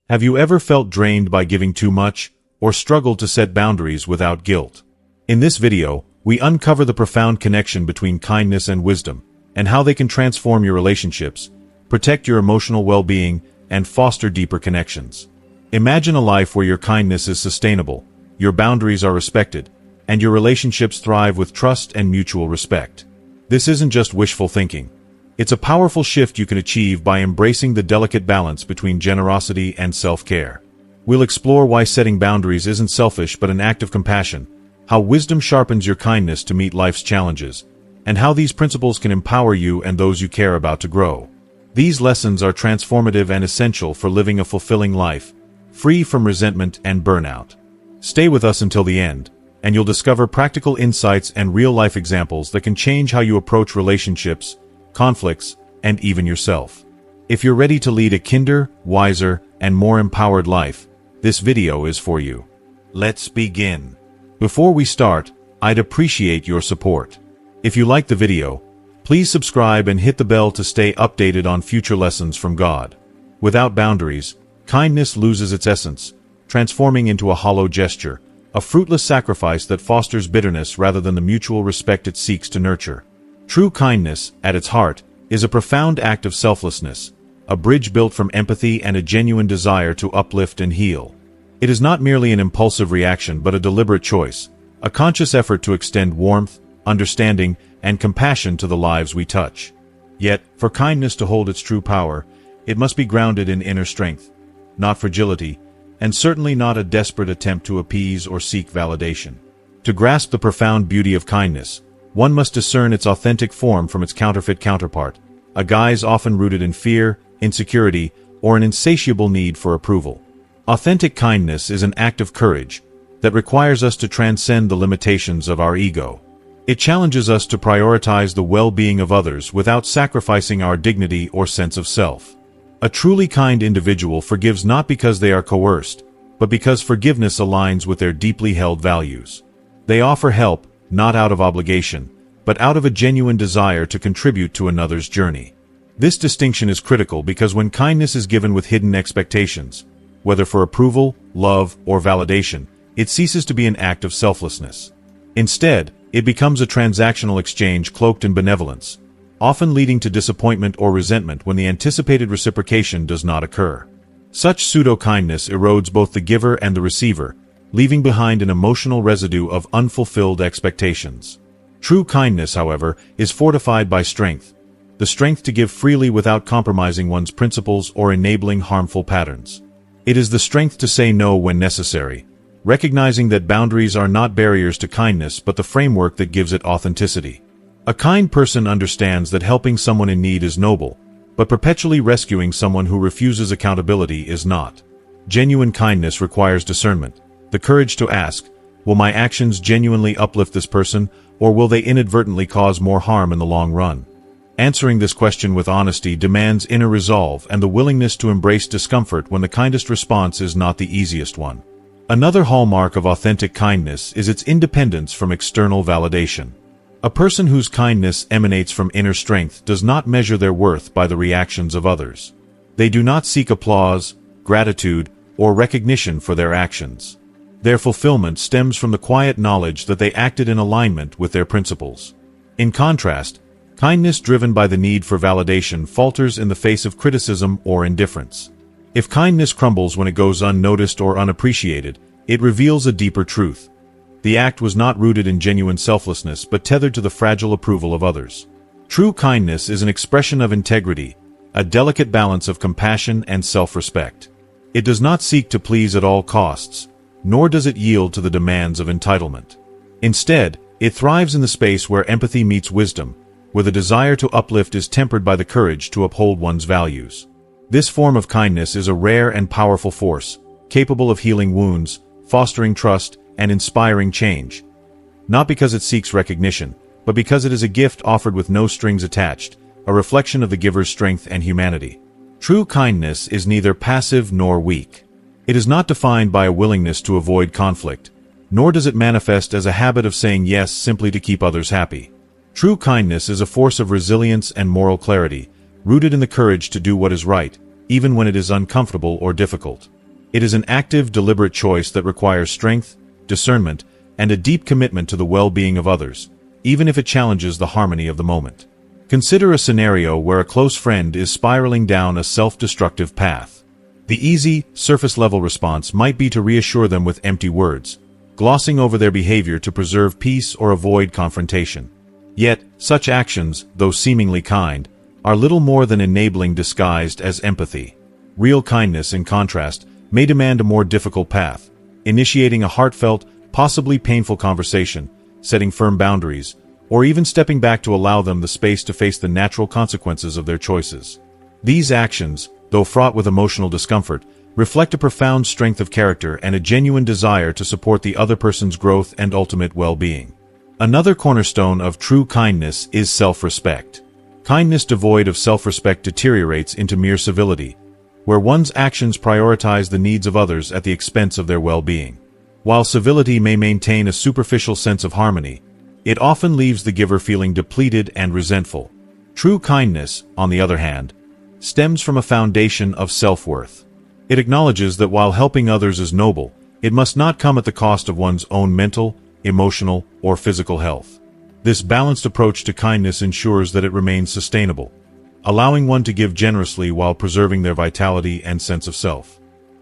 Have you ever felt drained by giving too much, or struggled to set boundaries without guilt? In this video, we uncover the profound connection between kindness and wisdom, and how they can transform your relationships, protect your emotional well-being, and foster deeper connections. Imagine a life where your kindness is sustainable, your boundaries are respected, and your relationships thrive with trust and mutual respect. This isn't just wishful thinking. It's a powerful shift you can achieve by embracing the delicate balance between generosity and self-care. We'll explore why setting boundaries isn't selfish but an act of compassion, how wisdom sharpens your kindness to meet life's challenges, and how these principles can empower you and those you care about to grow. These lessons are transformative and essential for living a fulfilling life, free from resentment and burnout. Stay with us until the end, and you'll discover practical insights and real-life examples that can change how you approach relationships, conflicts, and even yourself. If you're ready to lead a kinder, wiser, and more empowered life, this video is for you. Let's begin. Before we start, I'd appreciate your support. If you like the video, please subscribe and hit the bell to stay updated on future lessons from God. Without boundaries, kindness loses its essence, transforming into a hollow gesture, a fruitless sacrifice that fosters bitterness rather than the mutual respect it seeks to nurture. True kindness, at its heart, is a profound act of selflessness, a bridge built from empathy and a genuine desire to uplift and heal. It is not merely an impulsive reaction but a deliberate choice, a conscious effort to extend warmth, understanding, and compassion to the lives we touch. Yet, for kindness to hold its true power, it must be grounded in inner strength, not fragility, and certainly not a desperate attempt to appease or seek validation. To grasp the profound beauty of kindness, one must discern its authentic form from its counterfeit counterpart, a guise often rooted in fear, insecurity, or an insatiable need for approval. Authentic kindness is an act of courage that requires us to transcend the limitations of our ego. It challenges us to prioritize the well-being of others without sacrificing our dignity or sense of self. A truly kind individual forgives not because they are coerced, but because forgiveness aligns with their deeply held values. They offer help, not out of obligation, but out of a genuine desire to contribute to another's journey. This distinction is critical because when kindness is given with hidden expectations, whether for approval, love, or validation, it ceases to be an act of selflessness. Instead, it becomes a transactional exchange cloaked in benevolence, often leading to disappointment or resentment when the anticipated reciprocation does not occur. Such pseudo-kindness erodes both the giver and the receiver, leaving behind an emotional residue of unfulfilled expectations. True kindness, however, is fortified by strength, the strength to give freely without compromising one's principles or enabling harmful patterns. It is the strength to say no when necessary, recognizing that boundaries are not barriers to kindness but the framework that gives it authenticity. A kind person understands that helping someone in need is noble, but perpetually rescuing someone who refuses accountability is not. Genuine kindness requires discernment, the courage to ask, will my actions genuinely uplift this person, or will they inadvertently cause more harm in the long run? Answering this question with honesty demands inner resolve and the willingness to embrace discomfort when the kindest response is not the easiest one. Another hallmark of authentic kindness is its independence from external validation. A person whose kindness emanates from inner strength does not measure their worth by the reactions of others. They do not seek applause, gratitude, or recognition for their actions. Their fulfillment stems from the quiet knowledge that they acted in alignment with their principles. In contrast, kindness driven by the need for validation falters in the face of criticism or indifference. If kindness crumbles when it goes unnoticed or unappreciated, it reveals a deeper truth. The act was not rooted in genuine selflessness but tethered to the fragile approval of others. True kindness is an expression of integrity, a delicate balance of compassion and self-respect. It does not seek to please at all costs, nor does it yield to the demands of entitlement. Instead, it thrives in the space where empathy meets wisdom, where the desire to uplift is tempered by the courage to uphold one's values. This form of kindness is a rare and powerful force, capable of healing wounds, fostering trust, and inspiring change. Not because it seeks recognition, but because it is a gift offered with no strings attached, a reflection of the giver's strength and humanity. True kindness is neither passive nor weak. It is not defined by a willingness to avoid conflict, nor does it manifest as a habit of saying yes simply to keep others happy. True kindness is a force of resilience and moral clarity, rooted in the courage to do what is right, even when it is uncomfortable or difficult. It is an active, deliberate choice that requires strength, discernment, and a deep commitment to the well-being of others, even if it challenges the harmony of the moment. Consider a scenario where a close friend is spiraling down a self-destructive path. The easy, surface-level response might be to reassure them with empty words, glossing over their behavior to preserve peace or avoid confrontation. Yet, such actions, though seemingly kind, are little more than enabling disguised as empathy. Real kindness, in contrast, may demand a more difficult path, initiating a heartfelt, possibly painful conversation, setting firm boundaries, or even stepping back to allow them the space to face the natural consequences of their choices. These actions, though fraught with emotional discomfort, reflect a profound strength of character and a genuine desire to support the other person's growth and ultimate well-being. Another cornerstone of true kindness is self-respect. Kindness devoid of self-respect deteriorates into mere civility, where one's actions prioritize the needs of others at the expense of their well-being. While civility may maintain a superficial sense of harmony, it often leaves the giver feeling depleted and resentful. True kindness, on the other hand, stems from a foundation of self-worth. It acknowledges that while helping others is noble, it must not come at the cost of one's own mental, emotional, or physical health. This balanced approach to kindness ensures that it remains sustainable, allowing one to give generously while preserving their vitality and sense of self.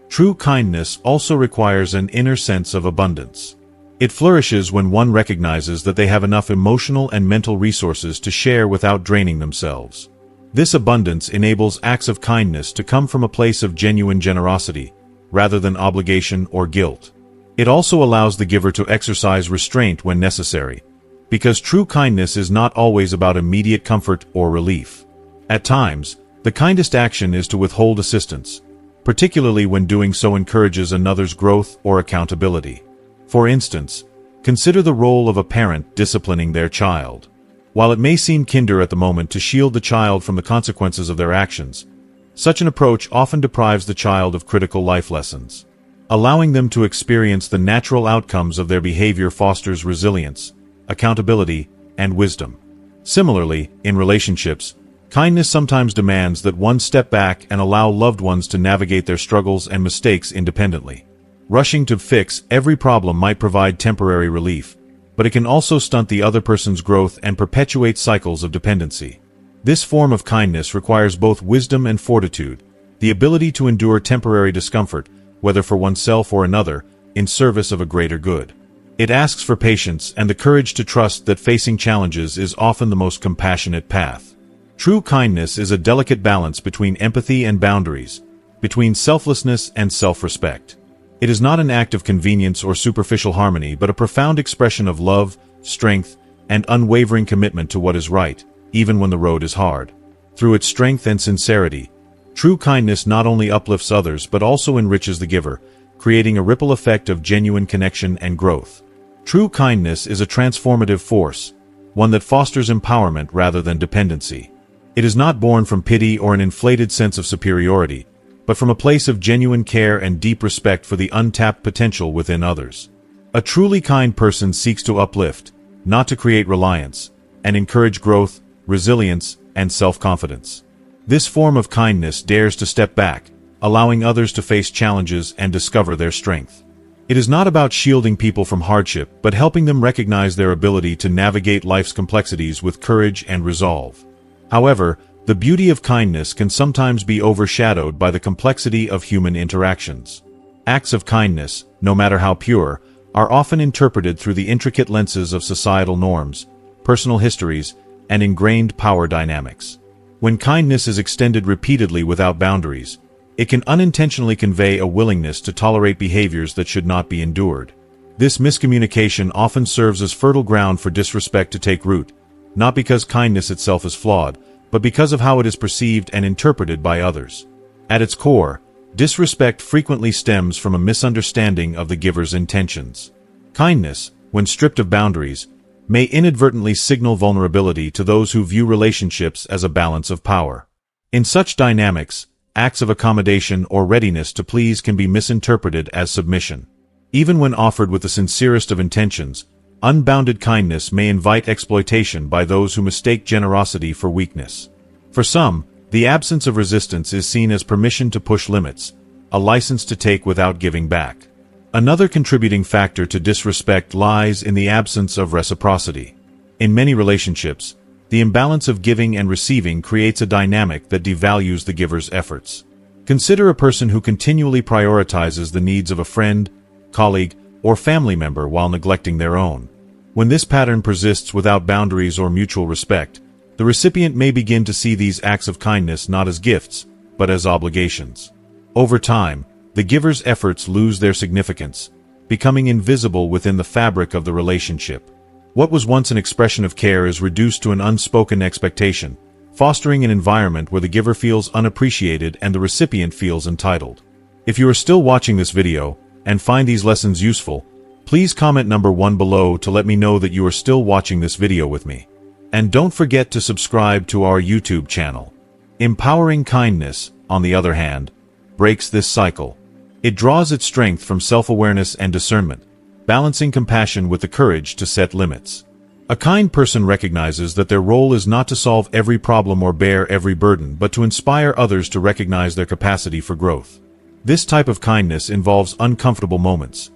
True kindness also requires an inner sense of abundance. It flourishes when one recognizes that they have enough emotional and mental resources to share without draining themselves. This abundance enables acts of kindness to come from a place of genuine generosity, rather than obligation or guilt. It also allows the giver to exercise restraint when necessary, because true kindness is not always about immediate comfort or relief. At times, the kindest action is to withhold assistance, particularly when doing so encourages another's growth or accountability. For instance, consider the role of a parent disciplining their child. While it may seem kinder at the moment to shield the child from the consequences of their actions, such an approach often deprives the child of critical life lessons. Allowing them to experience the natural outcomes of their behavior fosters resilience, accountability, and wisdom. Similarly, in relationships, kindness sometimes demands that one step back and allow loved ones to navigate their struggles and mistakes independently. Rushing to fix every problem might provide temporary relief, but it can also stunt the other person's growth and perpetuate cycles of dependency. This form of kindness requires both wisdom and fortitude, the ability to endure temporary discomfort, whether for oneself or another, in service of a greater good. It asks for patience and the courage to trust that facing challenges is often the most compassionate path. True kindness is a delicate balance between empathy and boundaries, between selflessness and self-respect. It is not an act of convenience or superficial harmony, but a profound expression of love, strength, and unwavering commitment to what is right, even when the road is hard. Through its strength and sincerity, true kindness not only uplifts others but also enriches the giver, creating a ripple effect of genuine connection and growth. True kindness is a transformative force, one that fosters empowerment rather than dependency. It is not born from pity or an inflated sense of superiority, but from a place of genuine care and deep respect for the untapped potential within others. A truly kind person seeks to uplift, not to create reliance, and encourage growth, resilience, and self-confidence. This form of kindness dares to step back, allowing others to face challenges and discover their strength. It is not about shielding people from hardship, but helping them recognize their ability to navigate life's complexities with courage and resolve. However, the beauty of kindness can sometimes be overshadowed by the complexity of human interactions. Acts of kindness, no matter how pure, are often interpreted through the intricate lenses of societal norms, personal histories, and ingrained power dynamics. When kindness is extended repeatedly without boundaries, it can unintentionally convey a willingness to tolerate behaviors that should not be endured. This miscommunication often serves as fertile ground for disrespect to take root, not because kindness itself is flawed, but because of how it is perceived and interpreted by others. At its core, disrespect frequently stems from a misunderstanding of the giver's intentions. Kindness, when stripped of boundaries, may inadvertently signal vulnerability to those who view relationships as a balance of power. In such dynamics, acts of accommodation or readiness to please can be misinterpreted as submission. Even when offered with the sincerest of intentions, unbounded kindness may invite exploitation by those who mistake generosity for weakness. For some, the absence of resistance is seen as permission to push limits, a license to take without giving back. Another contributing factor to disrespect lies in the absence of reciprocity. In many relationships, the imbalance of giving and receiving creates a dynamic that devalues the giver's efforts. Consider a person who continually prioritizes the needs of a friend, colleague, or family member while neglecting their own. When this pattern persists without boundaries or mutual respect, the recipient may begin to see these acts of kindness not as gifts, but as obligations. Over time, the giver's efforts lose their significance, becoming invisible within the fabric of the relationship. What was once an expression of care is reduced to an unspoken expectation, fostering an environment where the giver feels unappreciated and the recipient feels entitled. If you are still watching this video and find these lessons useful, please comment number 1 below to let me know that you are still watching this video with me. And don't forget to subscribe to our YouTube channel. Empowering kindness, on the other hand, breaks this cycle. It draws its strength from self-awareness and discernment, balancing compassion with the courage to set limits. A kind person recognizes that their role is not to solve every problem or bear every burden, but to inspire others to recognize their capacity for growth. This type of kindness involves uncomfortable moments,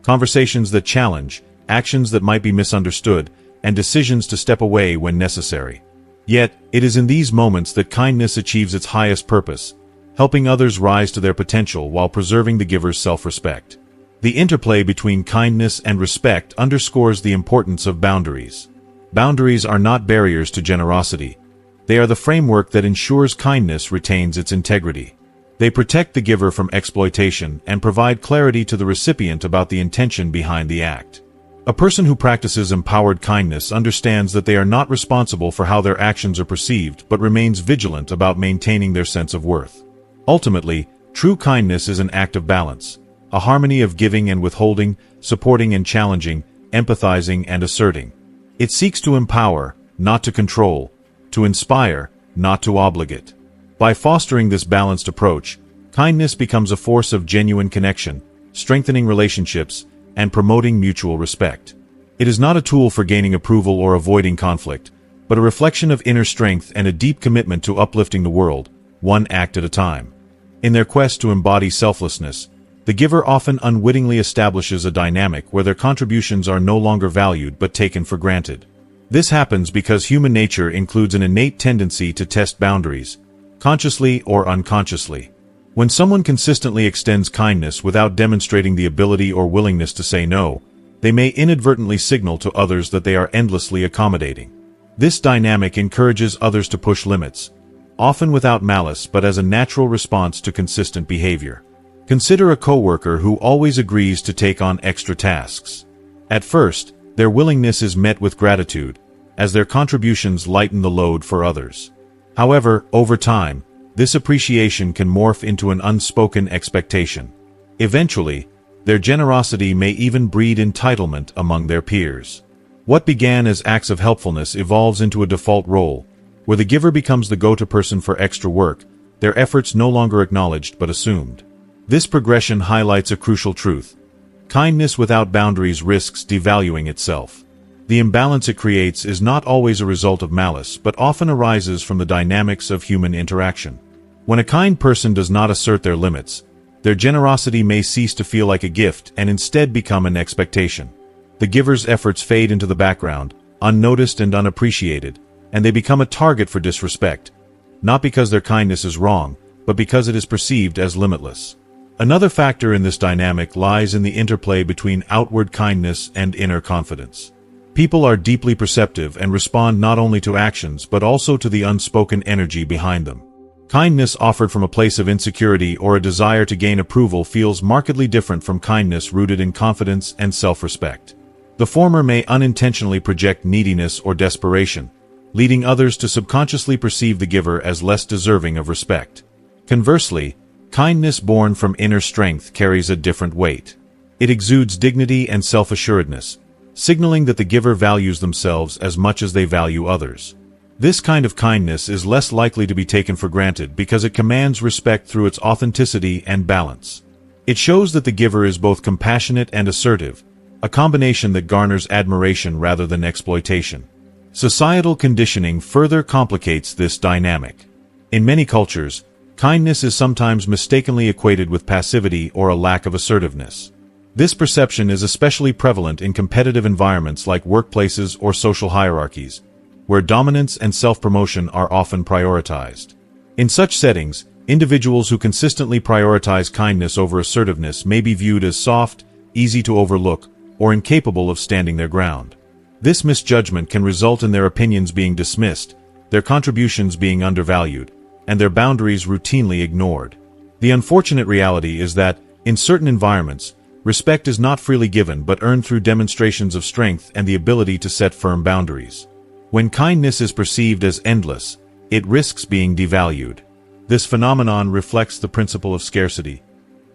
conversations that challenge, actions that might be misunderstood, and decisions to step away when necessary. Yet, it is in these moments that kindness achieves its highest purpose, helping others rise to their potential while preserving the giver's self-respect. The interplay between kindness and respect underscores the importance of boundaries. Boundaries are not barriers to generosity. They are the framework that ensures kindness retains its integrity. They protect the giver from exploitation and provide clarity to the recipient about the intention behind the act. A person who practices empowered kindness understands that they are not responsible for how their actions are perceived, but remains vigilant about maintaining their sense of worth. Ultimately, true kindness is an act of balance, a harmony of giving and withholding, supporting and challenging, empathizing and asserting. It seeks to empower, not to control, to inspire, not to obligate. By fostering this balanced approach, kindness becomes a force of genuine connection, strengthening relationships, and promoting mutual respect. It is not a tool for gaining approval or avoiding conflict, but a reflection of inner strength and a deep commitment to uplifting the world, one act at a time. In their quest to embody selflessness, the giver often unwittingly establishes a dynamic where their contributions are no longer valued but taken for granted. This happens because human nature includes an innate tendency to test boundaries, consciously or unconsciously. When someone consistently extends kindness without demonstrating the ability or willingness to say no, they may inadvertently signal to others that they are endlessly accommodating. This dynamic encourages others to push limits, often without malice but as a natural response to consistent behavior. Consider a coworker who always agrees to take on extra tasks. At first, their willingness is met with gratitude, as their contributions lighten the load for others. However, over time, this appreciation can morph into an unspoken expectation. Eventually, their generosity may even breed entitlement among their peers. What began as acts of helpfulness evolves into a default role, where the giver becomes the go-to person for extra work, their efforts no longer acknowledged but assumed. This progression highlights a crucial truth. Kindness without boundaries risks devaluing itself. The imbalance it creates is not always a result of malice, but often arises from the dynamics of human interaction. When a kind person does not assert their limits, their generosity may cease to feel like a gift and instead become an expectation. The giver's efforts fade into the background, unnoticed and unappreciated, and they become a target for disrespect, not because their kindness is wrong, but because it is perceived as limitless. Another factor in this dynamic lies in the interplay between outward kindness and inner confidence. People are deeply perceptive and respond not only to actions but also to the unspoken energy behind them. Kindness offered from a place of insecurity or a desire to gain approval feels markedly different from kindness rooted in confidence and self-respect. The former may unintentionally project neediness or desperation, leading others to subconsciously perceive the giver as less deserving of respect. Conversely, kindness born from inner strength carries a different weight. It exudes dignity and self-assuredness, signaling that the giver values themselves as much as they value others. This kind of kindness is less likely to be taken for granted because it commands respect through its authenticity and balance. It shows that the giver is both compassionate and assertive, a combination that garners admiration rather than exploitation. Societal conditioning further complicates this dynamic. In many cultures, Kindness is sometimes mistakenly equated with passivity or a lack of assertiveness. This perception is especially prevalent in competitive environments like workplaces or social hierarchies, where dominance and self-promotion are often prioritized. In such settings, individuals who consistently prioritize kindness over assertiveness may be viewed as soft, easy to overlook, or incapable of standing their ground. This misjudgment can result in their opinions being dismissed, their contributions being undervalued, and their boundaries routinely ignored. The unfortunate reality is that, in certain environments, respect is not freely given but earned through demonstrations of strength and the ability to set firm boundaries. When kindness is perceived as endless, it risks being devalued. This phenomenon reflects the principle of scarcity,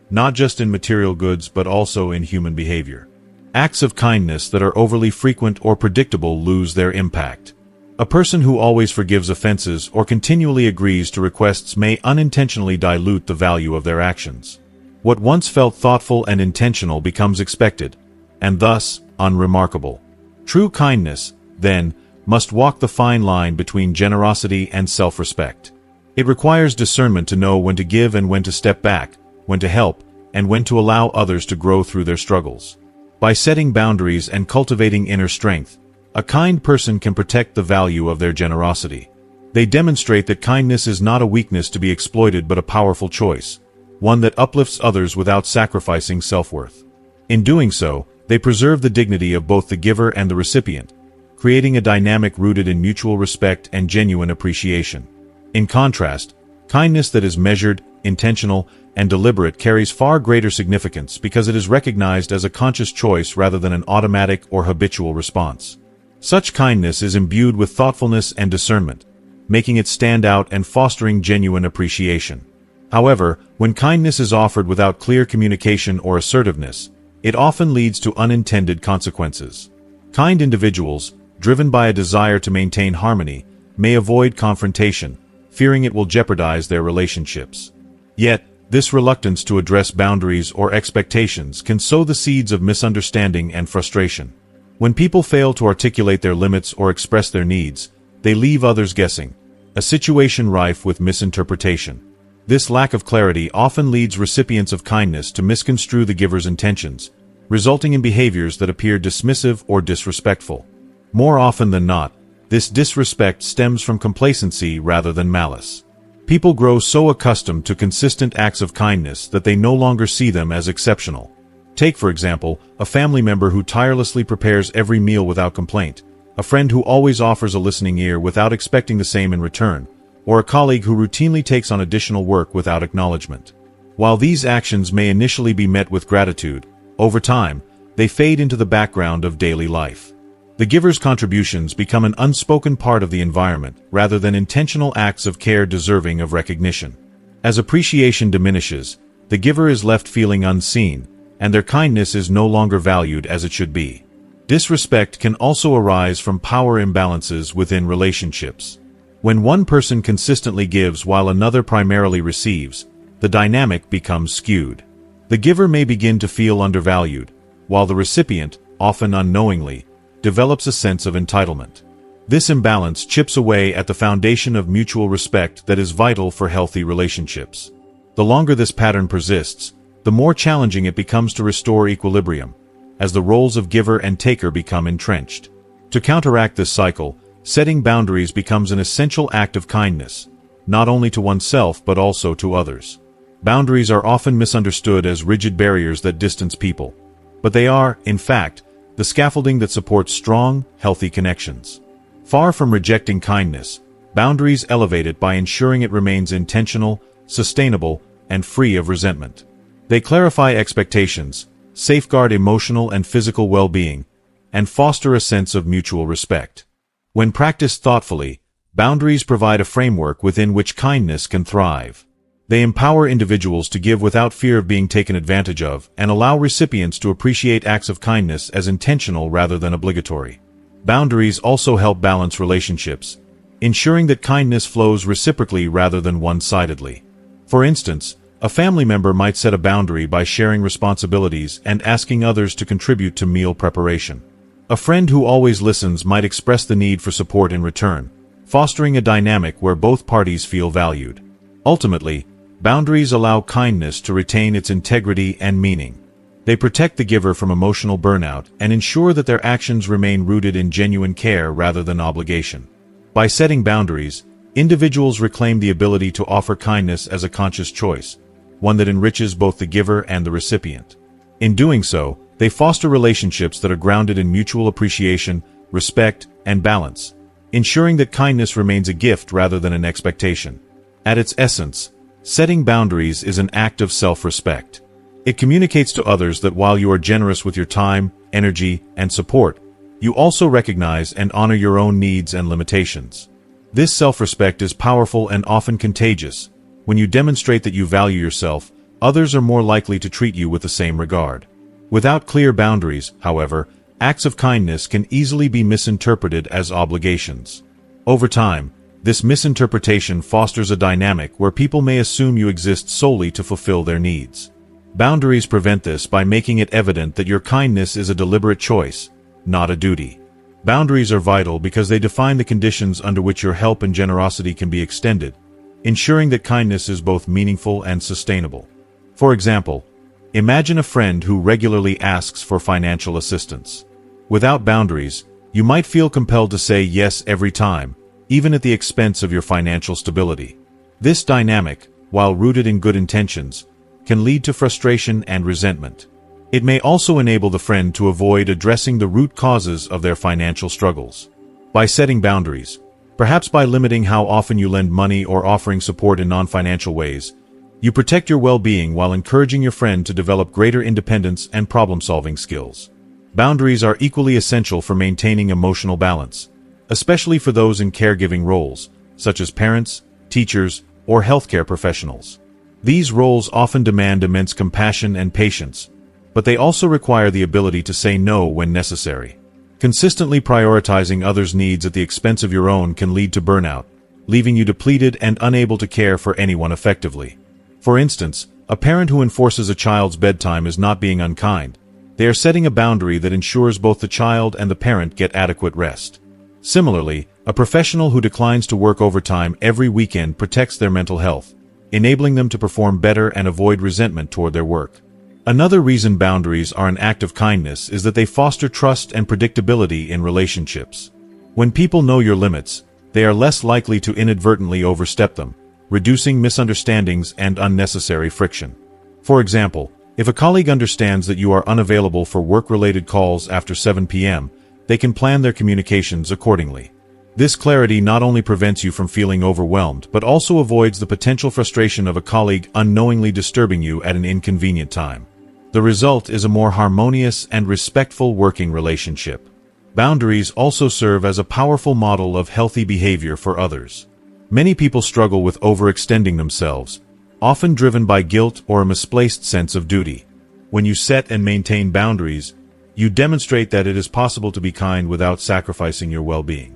not just in material goods but also in human behavior. Acts of kindness that are overly frequent or predictable lose their impact. A person who always forgives offenses or continually agrees to requests may unintentionally dilute the value of their actions. What once felt thoughtful and intentional becomes expected, and thus unremarkable. True kindness, then, must walk the fine line between generosity and self-respect. It requires discernment to know when to give and when to step back, when to help, and when to allow others to grow through their struggles. By setting boundaries and cultivating inner strength, a kind person can protect the value of their generosity. They demonstrate that kindness is not a weakness to be exploited but a powerful choice, one that uplifts others without sacrificing self-worth. In doing so, they preserve the dignity of both the giver and the recipient, creating a dynamic rooted in mutual respect and genuine appreciation. In contrast, kindness that is measured, intentional, and deliberate carries far greater significance because it is recognized as a conscious choice rather than an automatic or habitual response. Such kindness is imbued with thoughtfulness and discernment, making it stand out and fostering genuine appreciation. However, when kindness is offered without clear communication or assertiveness, it often leads to unintended consequences. Kind individuals, driven by a desire to maintain harmony, may avoid confrontation, fearing it will jeopardize their relationships. Yet, this reluctance to address boundaries or expectations can sow the seeds of misunderstanding and frustration. When people fail to articulate their limits or express their needs, they leave others guessing, a situation rife with misinterpretation. This lack of clarity often leads recipients of kindness to misconstrue the giver's intentions, resulting in behaviors that appear dismissive or disrespectful. More often than not, this disrespect stems from complacency rather than malice. People grow so accustomed to consistent acts of kindness that they no longer see them as exceptional. Take, for example, a family member who tirelessly prepares every meal without complaint, a friend who always offers a listening ear without expecting the same in return, or a colleague who routinely takes on additional work without acknowledgement. While these actions may initially be met with gratitude, over time, they fade into the background of daily life. The giver's contributions become an unspoken part of the environment rather than intentional acts of care deserving of recognition. As appreciation diminishes, the giver is left feeling unseen, and their kindness is no longer valued as it should be. Disrespect can also arise from power imbalances within relationships. When one person consistently gives while another primarily receives, the dynamic becomes skewed. The giver may begin to feel undervalued, while the recipient, often unknowingly, develops a sense of entitlement. This imbalance chips away at the foundation of mutual respect that is vital for healthy relationships. The longer this pattern persists, the more challenging it becomes to restore equilibrium, as the roles of giver and taker become entrenched. To counteract this cycle, setting boundaries becomes an essential act of kindness, not only to oneself but also to others. Boundaries are often misunderstood as rigid barriers that distance people, but they are, in fact, the scaffolding that supports strong, healthy connections. Far from rejecting kindness, boundaries elevate it by ensuring it remains intentional, sustainable, and free of resentment. They clarify expectations, safeguard emotional and physical well-being, and foster a sense of mutual respect. When practiced thoughtfully, boundaries provide a framework within which kindness can thrive. They empower individuals to give without fear of being taken advantage of and allow recipients to appreciate acts of kindness as intentional rather than obligatory. Boundaries also help balance relationships, ensuring that kindness flows reciprocally rather than one-sidedly. For instance, a family member might set a boundary by sharing responsibilities and asking others to contribute to meal preparation. A friend who always listens might express the need for support in return, fostering a dynamic where both parties feel valued. Ultimately, Boundaries allow kindness to retain its integrity and meaning. They protect the giver from emotional burnout and ensure that their actions remain rooted in genuine care rather than obligation. By setting boundaries, individuals reclaim the ability to offer kindness as a conscious choice, one that enriches both the giver and the recipient. In doing so, they foster relationships that are grounded in mutual appreciation, respect, and balance, ensuring that kindness remains a gift rather than an expectation. At its essence, setting boundaries is an act of self-respect. It communicates to others that while you are generous with your time, energy, and support, you also recognize and honor your own needs and limitations. This self-respect is powerful and often contagious. When you demonstrate that you value yourself, others are more likely to treat you with the same regard. Without clear boundaries, however, acts of kindness can easily be misinterpreted as obligations. Over time, this misinterpretation fosters a dynamic where people may assume you exist solely to fulfill their needs. Boundaries prevent this by making it evident that your kindness is a deliberate choice, not a duty. Boundaries are vital because they define the conditions under which your help and generosity can be extended, ensuring that kindness is both meaningful and sustainable. For example, imagine a friend who regularly asks for financial assistance. Without boundaries, you might feel compelled to say yes every time, even at the expense of your financial stability. This dynamic, while rooted in good intentions, can lead to frustration and resentment. It may also enable the friend to avoid addressing the root causes of their financial struggles. By setting boundaries, perhaps by limiting how often you lend money or offering support in non-financial ways, you protect your well-being while encouraging your friend to develop greater independence and problem-solving skills. Boundaries are equally essential for maintaining emotional balance, especially for those in caregiving roles, such as parents, teachers, or healthcare professionals. These roles often demand immense compassion and patience, but they also require the ability to say no when necessary. Consistently prioritizing others' needs at the expense of your own can lead to burnout, leaving you depleted and unable to care for anyone effectively. For instance, a parent who enforces a child's bedtime is not being unkind. They are setting a boundary that ensures both the child and the parent get adequate rest. Similarly, a professional who declines to work overtime every weekend protects their mental health, enabling them to perform better and avoid resentment toward their work. Another reason boundaries are an act of kindness is that they foster trust and predictability in relationships. When people know your limits, they are less likely to inadvertently overstep them, reducing misunderstandings and unnecessary friction. For example, if a colleague understands that you are unavailable for work-related calls after 7 p.m., they can plan their communications accordingly. This clarity not only prevents you from feeling overwhelmed, but also avoids the potential frustration of a colleague unknowingly disturbing you at an inconvenient time. The result is a more harmonious and respectful working relationship. Boundaries also serve as a powerful model of healthy behavior for others. Many people struggle with overextending themselves, often driven by guilt or a misplaced sense of duty. When you set and maintain boundaries, you demonstrate that it is possible to be kind without sacrificing your well-being.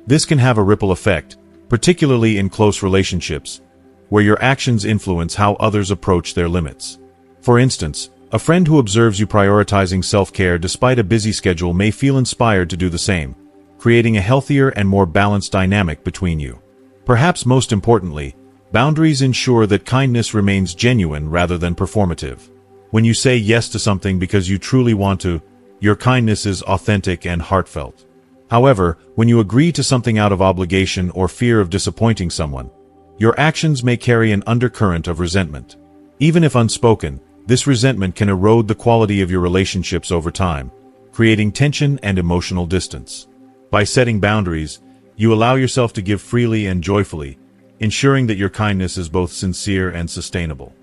This can have a ripple effect, particularly in close relationships, where your actions influence how others approach their limits. For instance, a friend who observes you prioritizing self-care despite a busy schedule may feel inspired to do the same, creating a healthier and more balanced dynamic between you. Perhaps most importantly, boundaries ensure that kindness remains genuine rather than performative. When you say yes to something because you truly want to, your kindness is authentic and heartfelt. However, when you agree to something out of obligation or fear of disappointing someone, your actions may carry an undercurrent of resentment. Even if unspoken, this resentment can erode the quality of your relationships over time, creating tension and emotional distance. By setting boundaries, you allow yourself to give freely and joyfully, ensuring that your kindness is both sincere and sustainable.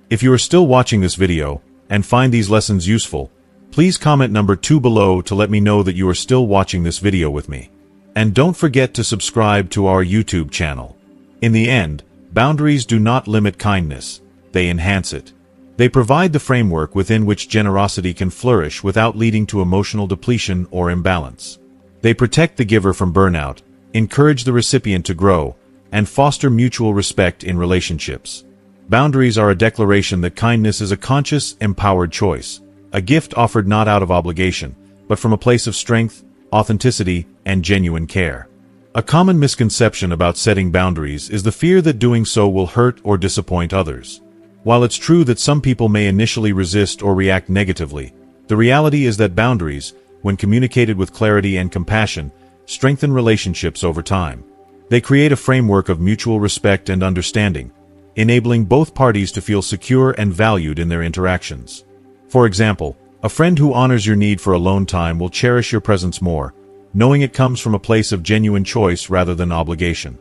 If you are still watching this video and find these lessons useful, please comment number 2 below to let me know that you are still watching this video with me. And don't forget to subscribe to our YouTube channel. In the end, boundaries do not limit kindness, they enhance it. They provide the framework within which generosity can flourish without leading to emotional depletion or imbalance. They protect the giver from burnout, encourage the recipient to grow, and foster mutual respect in relationships. Boundaries are a declaration that kindness is a conscious, empowered choice, a gift offered not out of obligation, but from a place of strength, authenticity, and genuine care. A common misconception about setting boundaries is the fear that doing so will hurt or disappoint others. While it's true that some people may initially resist or react negatively, the reality is that boundaries, when communicated with clarity and compassion, strengthen relationships over time. They create a framework of mutual respect and understanding, enabling both parties to feel secure and valued in their interactions. For example, a friend who honors your need for alone time will cherish your presence more, knowing it comes from a place of genuine choice rather than obligation.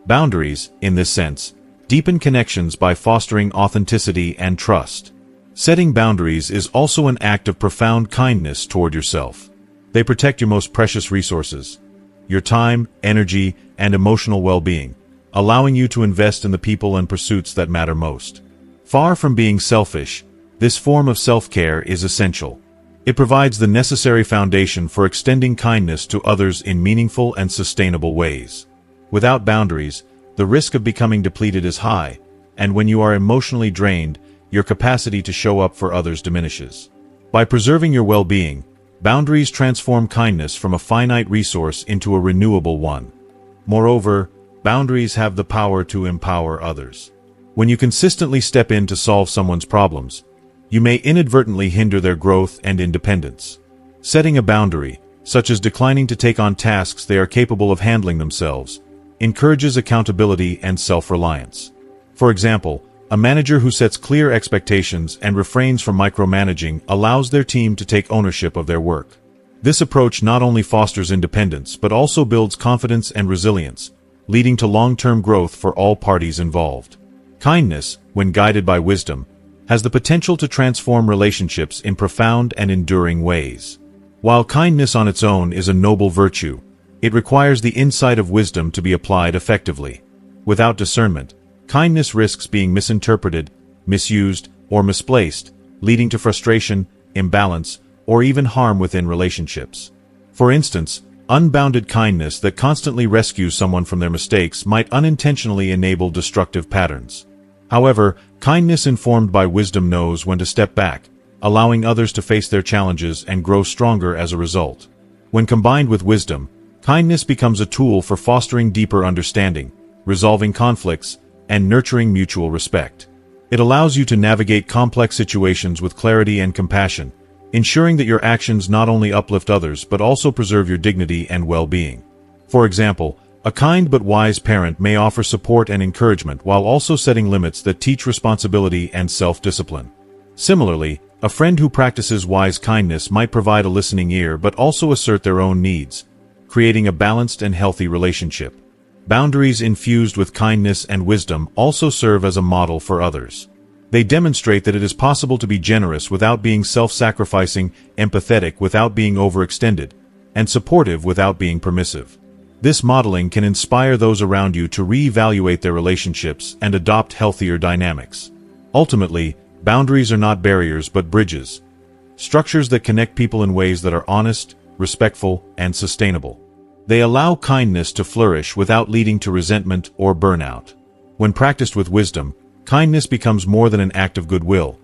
Boundaries, in this sense, deepen connections by fostering authenticity and trust. Setting boundaries is also an act of profound kindness toward yourself. They protect your most precious resources, your time, energy, and emotional well-being, allowing you to invest in the people and pursuits that matter most. Far from being selfish, this form of self-care is essential. It provides the necessary foundation for extending kindness to others in meaningful and sustainable ways. Without boundaries, the risk of becoming depleted is high, and when you are emotionally drained, your capacity to show up for others diminishes. By preserving your well-being, boundaries transform kindness from a finite resource into a renewable one. Moreover, boundaries have the power to empower others. When you consistently step in to solve someone's problems, you may inadvertently hinder their growth and independence. Setting a boundary, such as declining to take on tasks they are capable of handling themselves, encourages accountability and self-reliance. For example, a manager who sets clear expectations and refrains from micromanaging allows their team to take ownership of their work. This approach not only fosters independence but also builds confidence and resilience, leading to long-term growth for all parties involved. Kindness, when guided by wisdom, has the potential to transform relationships in profound and enduring ways. While kindness on its own is a noble virtue, it requires the insight of wisdom to be applied effectively. Without discernment, kindness risks being misinterpreted, misused, or misplaced, leading to frustration, imbalance, or even harm within relationships. For instance, unbounded kindness that constantly rescues someone from their mistakes might unintentionally enable destructive patterns. However, kindness informed by wisdom knows when to step back, allowing others to face their challenges and grow stronger as a result. When combined with wisdom, kindness becomes a tool for fostering deeper understanding, resolving conflicts, and nurturing mutual respect. It allows you to navigate complex situations with clarity and compassion, ensuring that your actions not only uplift others but also preserve your dignity and well-being. For example, a kind but wise parent may offer support and encouragement while also setting limits that teach responsibility and self-discipline. Similarly, a friend who practices wise kindness might provide a listening ear but also assert their own needs, creating a balanced and healthy relationship. Boundaries infused with kindness and wisdom also serve as a model for others. They demonstrate that it is possible to be generous without being self-sacrificing, empathetic without being overextended, and supportive without being permissive. This modeling can inspire those around you to re-evaluate their relationships and adopt healthier dynamics. Ultimately, boundaries are not barriers but bridges, structures that connect people in ways that are honest, respectful, and sustainable. They allow kindness to flourish without leading to resentment or burnout. When practiced with wisdom, kindness becomes more than an act of goodwill.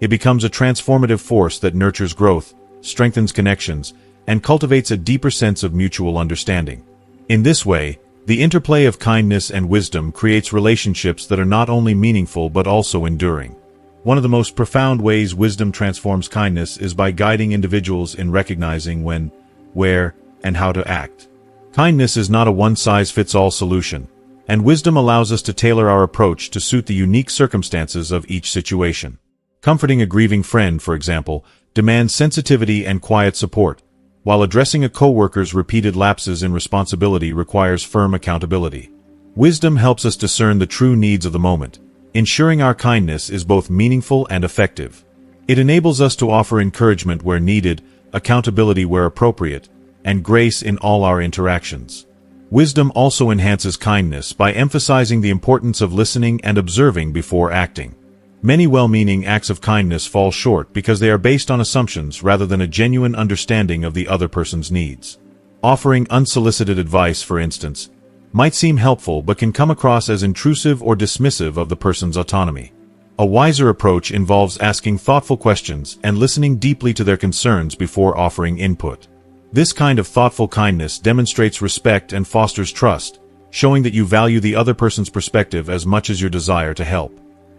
It becomes a transformative force that nurtures growth, strengthens connections, and cultivates a deeper sense of mutual understanding. In this way, the interplay of kindness and wisdom creates relationships that are not only meaningful but also enduring. One of the most profound ways wisdom transforms kindness is by guiding individuals in recognizing when, where, and how to act. Kindness is not a one-size-fits-all solution, and wisdom allows us to tailor our approach to suit the unique circumstances of each situation. Comforting a grieving friend, for example, demands sensitivity and quiet support, while addressing a coworker's repeated lapses in responsibility requires firm accountability. Wisdom helps us discern the true needs of the moment, ensuring our kindness is both meaningful and effective. It enables us to offer encouragement where needed, accountability where appropriate, and grace in all our interactions. Wisdom also enhances kindness by emphasizing the importance of listening and observing before acting. Many well-meaning acts of kindness fall short because they are based on assumptions rather than a genuine understanding of the other person's needs. Offering unsolicited advice, for instance, might seem helpful but can come across as intrusive or dismissive of the person's autonomy. A wiser approach involves asking thoughtful questions and listening deeply to their concerns before offering input. This kind of thoughtful kindness demonstrates respect and fosters trust, showing that you value the other person's perspective as much as your desire to help.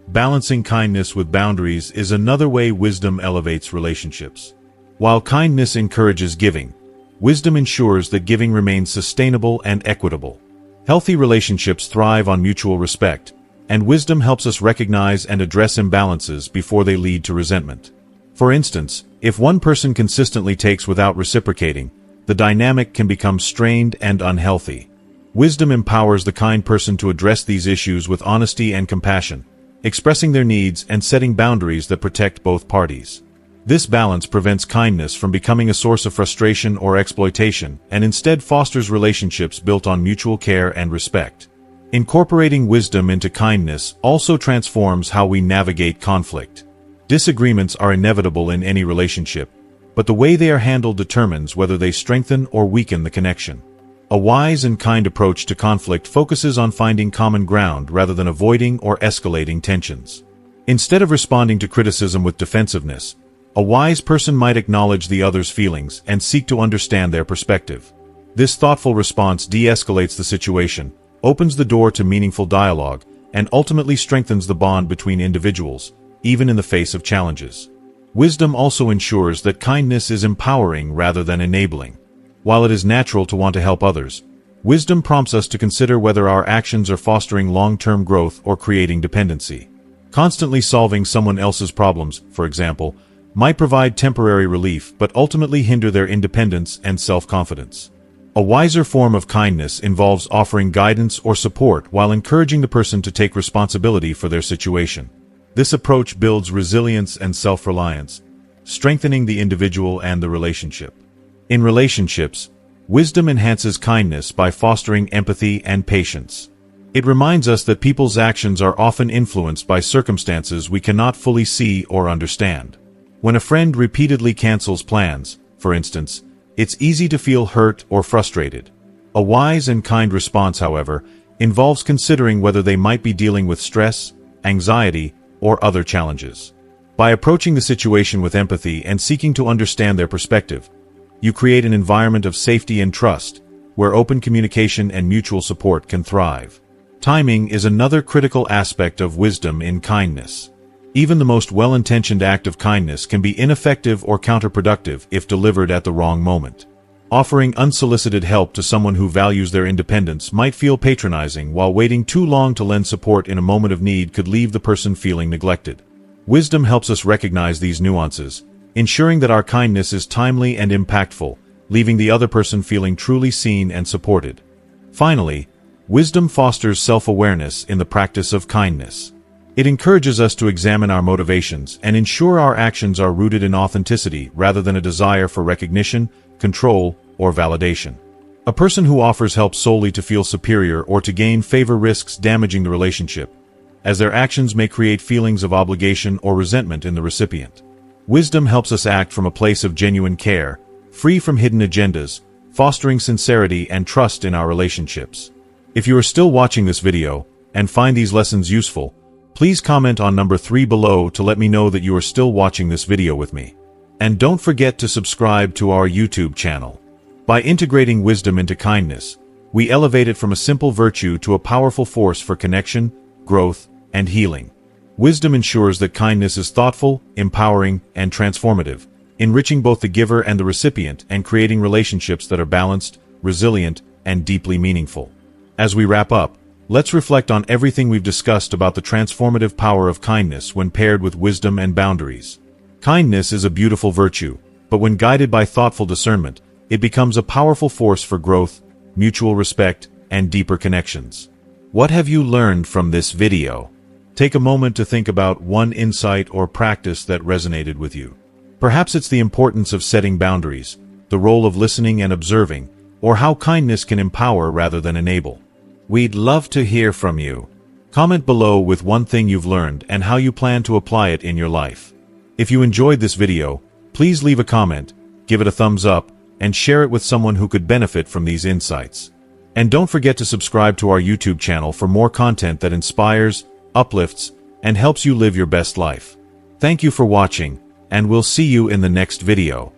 Balancing kindness with boundaries is another way wisdom elevates relationships. While kindness encourages giving, wisdom ensures that giving remains sustainable and equitable. Healthy relationships thrive on mutual respect, and wisdom helps us recognize and address imbalances before they lead to resentment. For instance, if one person consistently takes without reciprocating, the dynamic can become strained and unhealthy. Wisdom empowers the kind person to address these issues with honesty and compassion, expressing their needs and setting boundaries that protect both parties. This balance prevents kindness from becoming a source of frustration or exploitation, and instead fosters relationships built on mutual care and respect. Incorporating wisdom into kindness also transforms how we navigate conflict. Disagreements are inevitable in any relationship, but the way they are handled determines whether they strengthen or weaken the connection. A wise and kind approach to conflict focuses on finding common ground rather than avoiding or escalating tensions. Instead of responding to criticism with defensiveness, a wise person might acknowledge the other's feelings and seek to understand their perspective. This thoughtful response de-escalates the situation, opens the door to meaningful dialogue, and ultimately strengthens the bond between individuals, even in the face of challenges. Wisdom also ensures that kindness is empowering rather than enabling. While it is natural to want to help others, wisdom prompts us to consider whether our actions are fostering long-term growth or creating dependency. Constantly solving someone else's problems, for example, might provide temporary relief but ultimately hinder their independence and self-confidence. A wiser form of kindness involves offering guidance or support while encouraging the person to take responsibility for their situation. This approach builds resilience and self-reliance, strengthening the individual and the relationship. In relationships, wisdom enhances kindness by fostering empathy and patience. It reminds us that people's actions are often influenced by circumstances we cannot fully see or understand. When a friend repeatedly cancels plans, for instance, it's easy to feel hurt or frustrated. A wise and kind response, however, involves considering whether they might be dealing with stress, anxiety, or other challenges. By approaching the situation with empathy and seeking to understand their perspective, you create an environment of safety and trust, where open communication and mutual support can thrive. Timing is another critical aspect of wisdom in kindness. Even the most well-intentioned act of kindness can be ineffective or counterproductive if delivered at the wrong moment. Offering unsolicited help to someone who values their independence might feel patronizing, while waiting too long to lend support in a moment of need could leave the person feeling neglected. Wisdom helps us recognize these nuances, ensuring that our kindness is timely and impactful, leaving the other person feeling truly seen and supported. Finally, wisdom fosters self-awareness in the practice of kindness. It encourages us to examine our motivations and ensure our actions are rooted in authenticity rather than a desire for recognition, control, or validation. A person who offers help solely to feel superior or to gain favor risks damaging the relationship, as their actions may create feelings of obligation or resentment in the recipient. Wisdom helps us act from a place of genuine care, free from hidden agendas, fostering sincerity and trust in our relationships. If you are still watching this video and find these lessons useful, please comment on number 3 below to let me know that you are still watching this video with me. And don't forget to subscribe to our YouTube channel. By integrating wisdom into kindness, we elevate it from a simple virtue to a powerful force for connection, growth, and healing. Wisdom ensures that kindness is thoughtful, empowering, and transformative, enriching both the giver and the recipient and creating relationships that are balanced, resilient, and deeply meaningful. As we wrap up, let's reflect on everything we've discussed about the transformative power of kindness when paired with wisdom and boundaries. Kindness is a beautiful virtue, but when guided by thoughtful discernment, it becomes a powerful force for growth, mutual respect, and deeper connections. What have you learned from this video? Take a moment to think about one insight or practice that resonated with you. Perhaps it's the importance of setting boundaries, the role of listening and observing, or how kindness can empower rather than enable. We'd love to hear from you. Comment below with one thing you've learned and how you plan to apply it in your life. If you enjoyed this video, please leave a comment, give it a thumbs up, and share it with someone who could benefit from these insights. And don't forget to subscribe to our YouTube channel for more content that inspires, uplifts, and helps you live your best life. Thank you for watching, and we'll see you in the next video.